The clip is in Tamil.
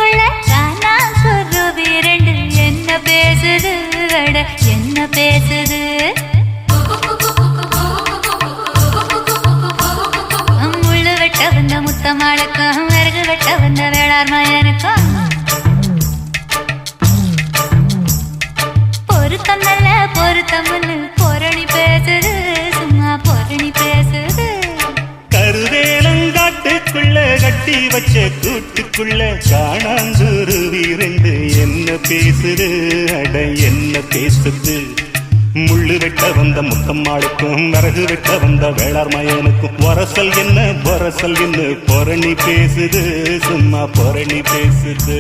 காட்டுக்குள்ள காணா குருவி ரெண்டு என்ன பேசுது அட என்ன பேசுது முள்ளு வெட்ட வந்த முத்தமாளுக்கும் விறகு வெட்ட வந்த வேளார் மயனுக்கும் பொருத்தம் நல்ல பொருத்தம் பொரணி பேசுது சும்மா பொரணி பேசுது கருவேலங்காட்டுக்குள்ள கட்டி வச்ச கூட்டுக்குள்ள காணாங்குருவி ரெண்டு என்ன பேசுது அட என்ன பேசுது முள்ளு வெட்ட வந்த முத்தம்மாளுக்கும் விறகு வெட்ட வந்த வேளார் மயனுக்கும் வரசல் என்ன பொரணி பேசுது சும்மா பொரணி பேசுது